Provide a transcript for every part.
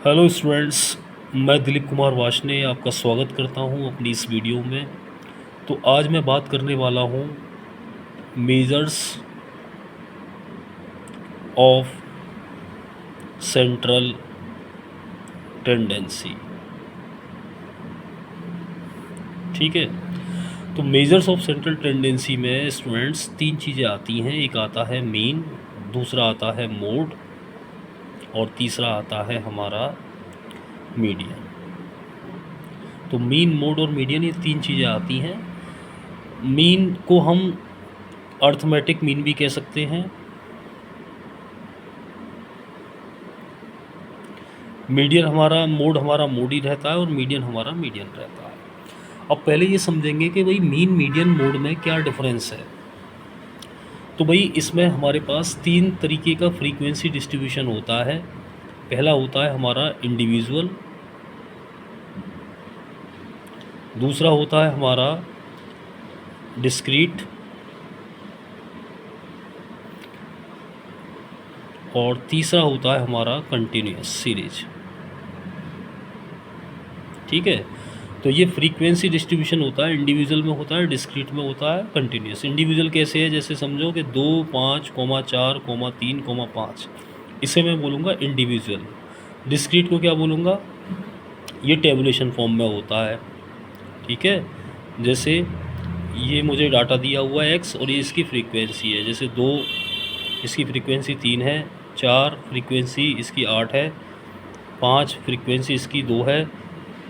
Hello students, मैं दिलीप कुमार वाशने आपका स्वागत करता हूं अपनी इस वीडियो में। तो आज मैं बात करने वाला हूं मेजर्स ऑफ सेंट्रल टेंडेंसी। ठीक है, तो मेजर्स ऑफ सेंट्रल टेंडेंसी में स्टूडेंट्स तीन चीज़ें आती हैं। एक आता है मीन, दूसरा आता है मोड और तीसरा आता है हमारा मीडियन। तो मीन, मोड और मीडियन, ये तीन चीज़ें आती हैं। मीन को हम अर्थमेटिक मीन भी कह सकते हैं। मीडियन हमारा मोड ही रहता है और मीडियन हमारा मीडियन रहता है। अब पहले ये समझेंगे कि भाई मीन, मीडियन, मोड में क्या डिफरेंस है। तो भाई इसमें हमारे पास तीन तरीके का फ्रीक्वेंसी डिस्ट्रीब्यूशन होता है। पहला होता है हमारा इंडिविजुअल, दूसरा होता है हमारा डिस्क्रीट और तीसरा होता है हमारा कंटिन्यूस सीरीज। ठीक है, तो ये फ्रीक्वेंसी डिस्ट्रीब्यूशन होता है। इंडिविजुअल में होता है, डिस्क्रीट में होता है, कंटिन्यूस। इंडिविजुअल कैसे है, जैसे समझो कि 2, 5, 4, 3, 5, इसे मैं बोलूँगा इंडिविजुअल। डिस्क्रीट को क्या बोलूँगा, ये टेबुलेशन फॉर्म में होता है। ठीक है, जैसे ये मुझे डाटा दिया हुआ है x और ये इसकी फ्रीक्वेंसी है। जैसे 2 इसकी फ्रीक्वेंसी 3 है, 4 फ्रीक्वेंसी इसकी 8 है, 5 फ्रीक्वेंसी इसकी 2 है,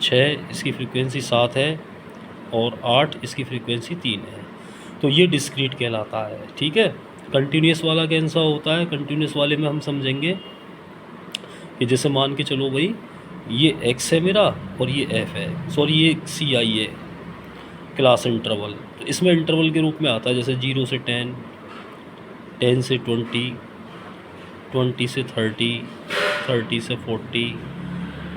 6 इसकी फ्रीक्वेंसी 7 है और 8 इसकी फ्रीक्वेंसी 3 है। तो ये डिस्क्रीट कहलाता है। ठीक है, कंटिन्यूस वाला कैसा होता है, कंटिन्यूस वाले में हम समझेंगे कि जैसे मान के चलो भाई ये x है मेरा और ये f है, सॉरी ये CI है, क्लास इंटरवल। तो इसमें इंटरवल के रूप में आता है, जैसे 0 से 10, 10 से 20, 20 से 30, 30 से 40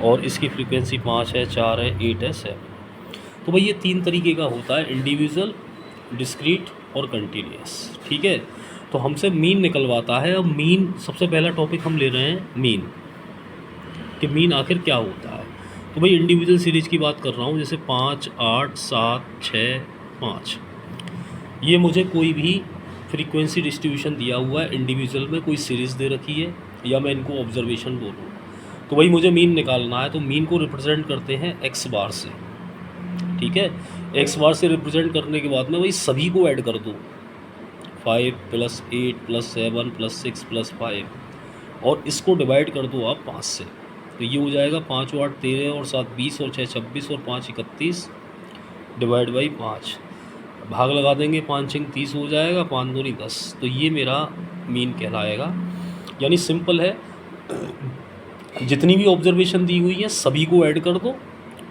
और इसकी फ्रीक्वेंसी 5 है, 4 है, 8 है, 7। तो भाई ये तीन तरीके का होता है, इंडिविजुअल, डिस्क्रीट और कंटिन्यूस। ठीक है, तो हमसे मीन निकलवाता है। अब मीन, सबसे पहला टॉपिक हम ले रहे हैं मीन, कि मीन आखिर क्या होता है। तो भाई इंडिविजुअल सीरीज की बात कर रहा हूँ, जैसे 5, 8, 7, 6, 5, ये मुझे कोई भी फ्रीक्वेंसी डिस्ट्रीब्यूशन दिया हुआ है। इंडिविजुअल में कोई सीरीज़ दे रखी है या मैं इनको ऑब्जर्वेशन बोलूँ, तो भाई मुझे मीन निकालना है। तो मीन को रिप्रेजेंट करते हैं x बार से। ठीक है, x बार से रिप्रेजेंट करने के बाद में भाई सभी को ऐड कर दो, 5 + 8 + 7 + 6 + 5 और इसको डिवाइड कर दो आप 5 से। तो ये हो जाएगा 5 और 8 13 और 7 20 और 6 26 और 5 31 डिवाइड बाई 5, भाग लगा देंगे, 5 6 30 हो जाएगा, 5 दूनी 10। तो ये मेरा मीन कहलाएगा। यानी सिंपल है, जितनी भी ऑब्जर्वेशन दी हुई है सभी को ऐड कर दो,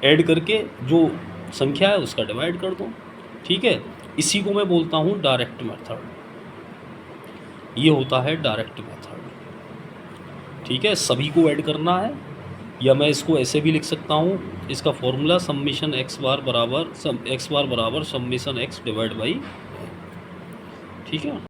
ऐड करके जो संख्या है उसका डिवाइड कर दो। ठीक है, इसी को मैं बोलता हूँ डायरेक्ट मेथड। ये होता है डायरेक्ट मेथड। ठीक है, सभी को ऐड करना है, या मैं इसको ऐसे भी लिख सकता हूँ, इसका फॉर्मूला समीशन x बार बराबर समीशन x डिवाइड बाई। ठीक है।